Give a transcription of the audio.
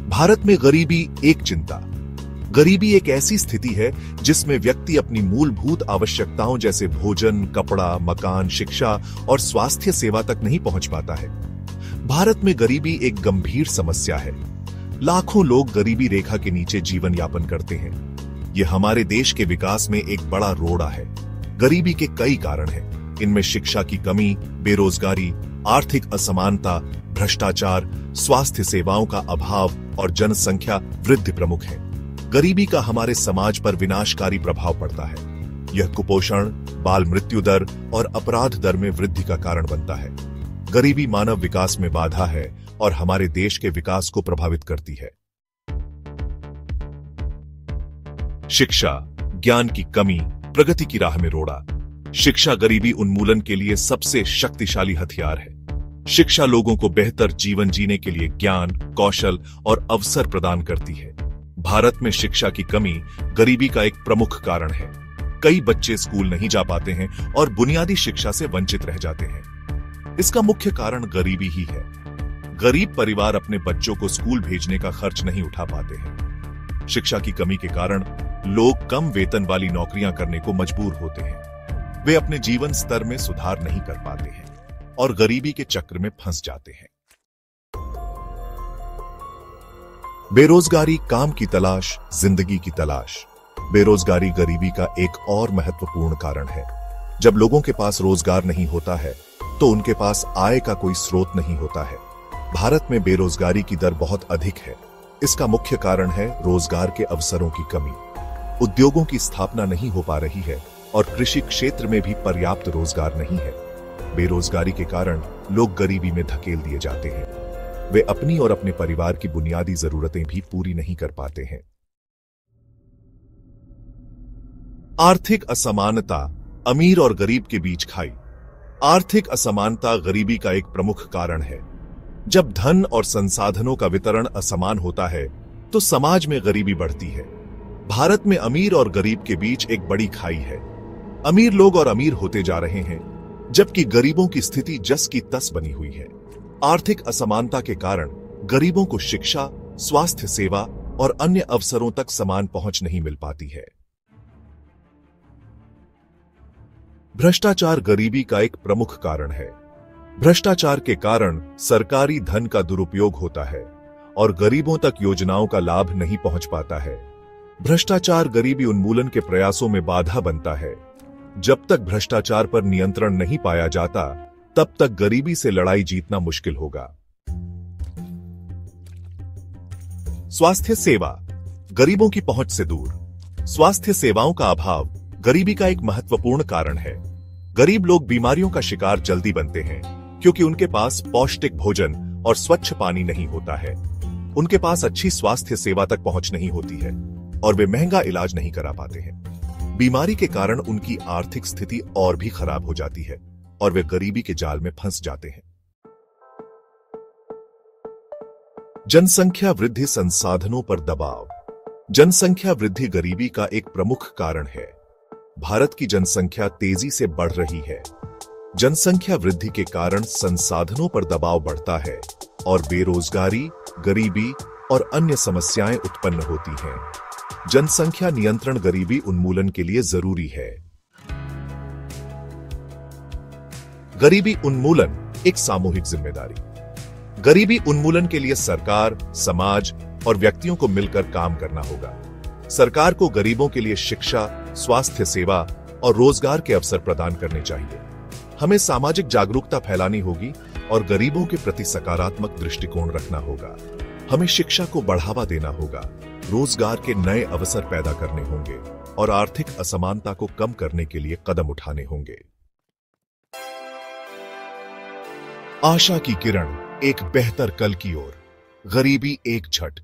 भारत में गरीबी एक चिंता। गरीबी एक ऐसी स्थिति है जिसमें व्यक्ति अपनी मूलभूत आवश्यकताओं जैसे भोजन, कपड़ा, मकान, शिक्षा और स्वास्थ्य सेवा तक नहीं पहुंच पाता है। भारत में गरीबी एक गंभीर समस्या है। लाखों लोग गरीबी रेखा के नीचे जीवन यापन करते हैं। यह हमारे देश के विकास में एक बड़ा रोड़ा है। गरीबी के कई कारण हैं। इनमें शिक्षा की कमी, बेरोजगारी, आर्थिक असमानता, भ्रष्टाचार, स्वास्थ्य सेवाओं का अभाव और जनसंख्या वृद्धि प्रमुख है। गरीबी का हमारे समाज पर विनाशकारी प्रभाव पड़ता है। यह कुपोषण, बाल मृत्यु दर और अपराध दर में वृद्धि का कारण बनता है। गरीबी मानव विकास में बाधा है और हमारे देश के विकास को प्रभावित करती है। शिक्षा, ज्ञान की कमी, प्रगति की राह में रोड़ा। शिक्षा गरीबी उन्मूलन के लिए सबसे शक्तिशाली हथियार है। शिक्षा लोगों को बेहतर जीवन जीने के लिए ज्ञान, कौशल और अवसर प्रदान करती है। भारत में शिक्षा की कमी गरीबी का एक प्रमुख कारण है। कई बच्चे स्कूल नहीं जा पाते हैं और बुनियादी शिक्षा से वंचित रह जाते हैं। इसका मुख्य कारण गरीबी ही है। गरीब परिवार अपने बच्चों को स्कूल भेजने का खर्च नहीं उठा पाते हैं। शिक्षा की कमी के कारण लोग कम वेतन वाली नौकरियां करने को मजबूर होते हैं। वे अपने जीवन स्तर में सुधार नहीं कर पाते हैं और गरीबी के चक्र में फंस जाते हैं। बेरोजगारी, काम की तलाश, जिंदगी की तलाश। बेरोजगारी गरीबी का एक और महत्वपूर्ण कारण है। जब लोगों के पास रोजगार नहीं होता है तो उनके पास आय का कोई स्रोत नहीं होता है। भारत में बेरोजगारी की दर बहुत अधिक है। इसका मुख्य कारण है रोजगार के अवसरों की कमी। उद्योगों की स्थापना नहीं हो पा रही है और कृषि क्षेत्र में भी पर्याप्त रोजगार नहीं है। बेरोजगारी के कारण लोग गरीबी में धकेल दिए जाते हैं। वे अपनी और अपने परिवार की बुनियादी जरूरतें भी पूरी नहीं कर पाते हैं। आर्थिक असमानता, अमीर और गरीब के बीच खाई। आर्थिक असमानता गरीबी का एक प्रमुख कारण है। जब धन और संसाधनों का वितरण असमान होता है तो समाज में गरीबी बढ़ती है। भारत में अमीर और गरीब के बीच एक बड़ी खाई है। अमीर लोग और अमीर होते जा रहे हैं जबकि गरीबों की स्थिति जस की तस बनी हुई है। आर्थिक असमानता के कारण गरीबों को शिक्षा, स्वास्थ्य सेवा और अन्य अवसरों तक समान पहुंच नहीं मिल पाती है। भ्रष्टाचार गरीबी का एक प्रमुख कारण है। भ्रष्टाचार के कारण सरकारी धन का दुरुपयोग होता है और गरीबों तक योजनाओं का लाभ नहीं पहुंच पाता है। भ्रष्टाचार गरीबी उन्मूलन के प्रयासों में बाधा बनता है। जब तक भ्रष्टाचार पर नियंत्रण नहीं पाया जाता तब तक गरीबी से लड़ाई जीतना मुश्किल होगा। स्वास्थ्य सेवा, गरीबों की पहुंच से दूर। स्वास्थ्य सेवाओं का अभाव गरीबी का एक महत्वपूर्ण कारण है। गरीब लोग बीमारियों का शिकार जल्दी बनते हैं क्योंकि उनके पास पौष्टिक भोजन और स्वच्छ पानी नहीं होता है। उनके पास अच्छी स्वास्थ्य सेवा तक पहुंच नहीं होती है और वे महंगा इलाज नहीं करा पाते हैं। बीमारी के कारण उनकी आर्थिक स्थिति और भी खराब हो जाती है और वे गरीबी के जाल में फंस जाते हैं। जनसंख्या वृद्धि, संसाधनों पर दबाव। जनसंख्या वृद्धि गरीबी का एक प्रमुख कारण है। भारत की जनसंख्या तेजी से बढ़ रही है। जनसंख्या वृद्धि के कारण संसाधनों पर दबाव बढ़ता है और बेरोजगारी, गरीबी और अन्य समस्याएं उत्पन्न होती हैं। जनसंख्या नियंत्रण गरीबी उन्मूलन के लिए जरूरी है। गरीबी उन्मूलन एक सामूहिक जिम्मेदारी। गरीबी उन्मूलन के लिए सरकार, समाज और व्यक्तियों को मिलकर काम करना होगा। सरकार को गरीबों के लिए शिक्षा, स्वास्थ्य सेवा और रोजगार के अवसर प्रदान करने चाहिए। हमें सामाजिक जागरूकता फैलानी होगी और गरीबों के प्रति सकारात्मक दृष्टिकोण रखना होगा। हमें शिक्षा को बढ़ावा देना होगा, रोजगार के नए अवसर पैदा करने होंगे और आर्थिक असमानता को कम करने के लिए कदम उठाने होंगे। आशा की किरण, एक बेहतर कल की ओर। गरीबी एक झट।